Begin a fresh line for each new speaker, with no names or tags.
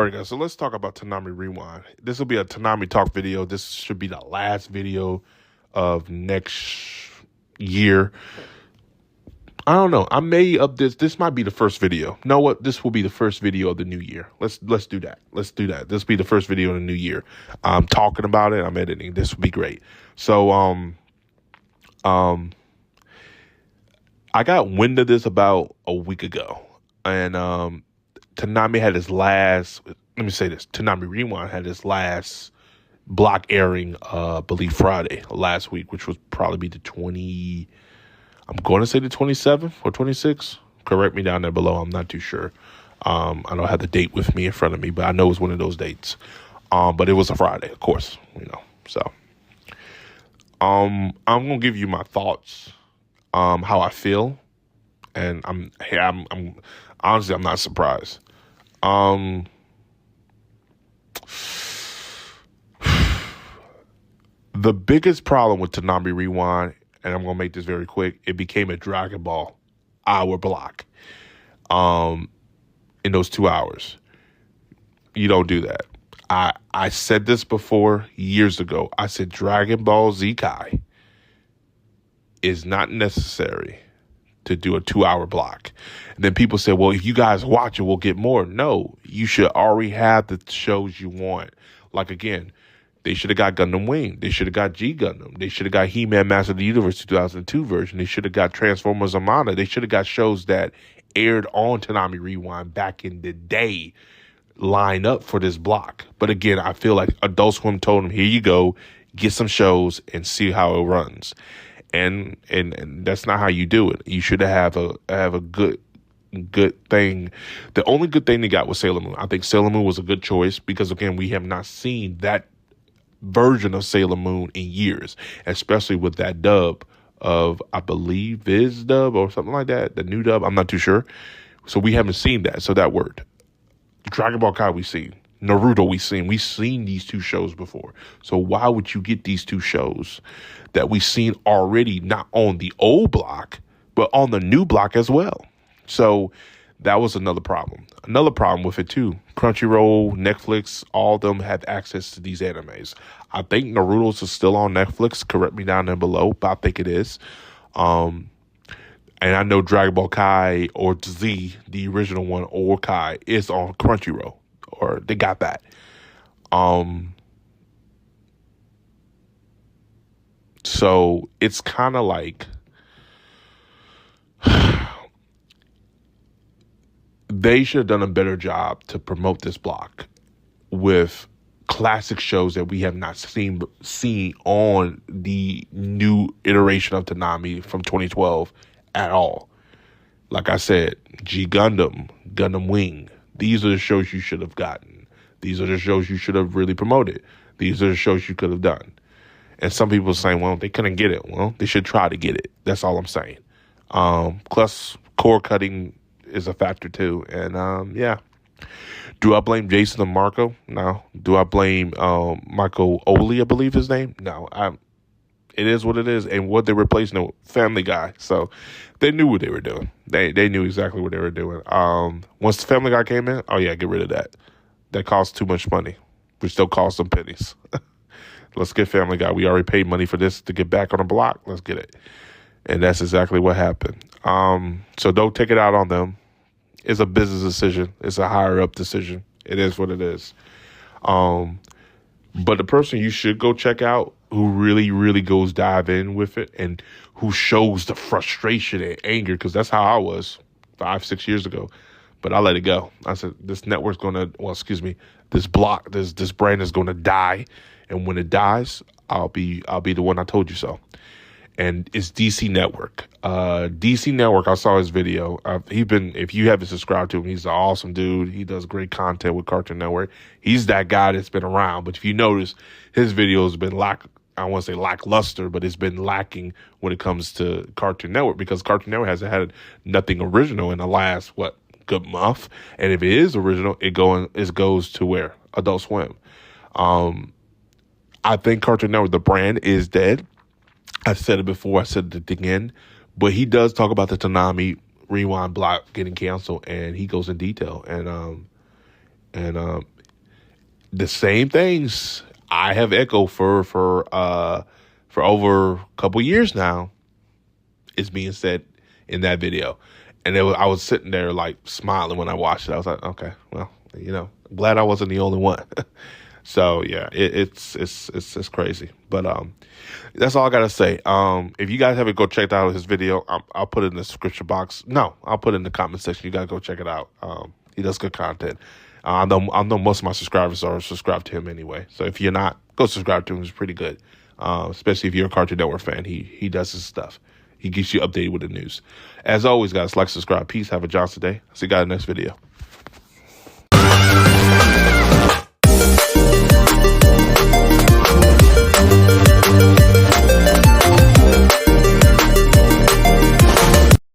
right, guys. So let's talk about Toonami Rewind. This will be a Toonami Talk video. This should be the last video of next year. I don't know. I may up this. This might be the first video. Know what? This will be the first video of the new year. Let's do that. Let's do that. This will be the first video of the new year. I'm talking about it. I'm editing. This will be great. So I got wind of this about a week ago, and Toonami had his last. Let me say this: Toonami Rewind had his last block airing, I believe Friday last week, which would probably be the 20. I'm going to say the 27th or 26th. Correct me down there below. I'm not too sure. I don't have the date with me in front of me, but I know it's one of those dates. But it was a Friday, of course. So I'm gonna give you my thoughts, how I feel, and I'm honestly I'm not surprised. The biggest problem with Toonami Rewind, and I'm gonna make this very quick, it became a Dragon Ball hour block. In those 2 hours, you don't do that. I said this before years ago. I said Dragon Ball Z Kai is not necessary to do a 2 hour block. And then people say, well, if you guys watch it, we'll get more. No, you should already have the shows you want. Like, again, they should have got Gundam Wing. They should have got G Gundam. They should have got He-Man Master of the Universe 2002 version. They should have got Transformers Armada. They should have got shows that aired on Toonami Rewind back in the day line up for this block. But again, I feel like Adult Swim told them, here you go, get some shows and see how it runs. And that's not how you do it. You should have a good thing. The only good thing they got was Sailor Moon. I think Sailor Moon was a good choice because, again, we have not seen that version of Sailor Moon in years, especially with that dub of, I believe, Viz dub or something like that, the new dub. I'm not too sure. So we haven't seen that. So that worked. Dragon Ball Kai we've seen. Naruto we've seen. We've seen these two shows before. So why would you get these two shows that we've seen already, not on the old block, but on the new block as well? So that was another problem. Another problem with it too. Crunchyroll, Netflix, all of them have access to these animes. I think Naruto's is still on Netflix. Correct me down there below, but I think it is. And I know Dragon Ball Kai or Z, the original one, or Kai, is on Crunchyroll, or they got that. So it's kind of like they should have done a better job to promote this block with classic shows that we have not seen on the new iteration of Toonami from 2012 at all. Like I said, G Gundam, Gundam Wing. These are the shows you should have gotten. These are the shows you should have really promoted. These are the shows you could have done. And some people are saying, well, they couldn't get it. Well, they should try to get it. That's all I'm saying. Plus, core cutting is a factor too. And yeah. Do I blame Jason and Marco? No. Do I blame Michael Oley, I believe his name? No. It is what it is. And what they're replacing it with, Family Guy. So they knew what they were doing. They knew exactly what they were doing. Once the Family Guy came in, oh yeah, get rid of that. That costs too much money, which still costs some pennies. Let's get Family Guy. We already paid money for this to get back on the block. Let's get it. And that's exactly what happened. So don't take it out on them. It's a business decision. It's a higher up decision. It is what it is. But the person you should go check out who really, really goes dive in with it and who shows the frustration and anger, because that's how I was 5-6 years ago. But I let it go. I said, this network's going to, this block, this brand is going to die. And when it dies, I'll be the one I told you so. And it's DC Network. DC Network, I saw his video. If you haven't subscribed to him, he's an awesome dude. He does great content with Cartoon Network. He's that guy that's been around. But if you notice, his videos have been I don't want to say lackluster, but it's been lacking when it comes to Cartoon Network, because Cartoon Network hasn't had nothing original in the last, good month. And if it is original, it goes to where? Adult Swim. I think Cartoon Network, the brand, is dead. I said it before, I said it again, but he does talk about the Toonami Rewind block getting canceled, and he goes in detail. And the same things I have echoed for over a couple years now is being said in that video. And I was sitting there like smiling when I watched it. I was like, okay, well, I'm glad I wasn't the only one. So yeah, it's crazy. But that's all I gotta say. If you guys haven't go checked out his video, I'll put it in the description box. No, I'll put it in the comment section. You gotta go check it out. He does good content. I know most of my subscribers are subscribed to him anyway. So if you're not, go subscribe to him. He's pretty good. Especially if you're a Cartoon Network fan. He does his stuff. He keeps you updated with the news. As always, guys, like, subscribe. Peace. Have a Johnson day. See you guys in the next video.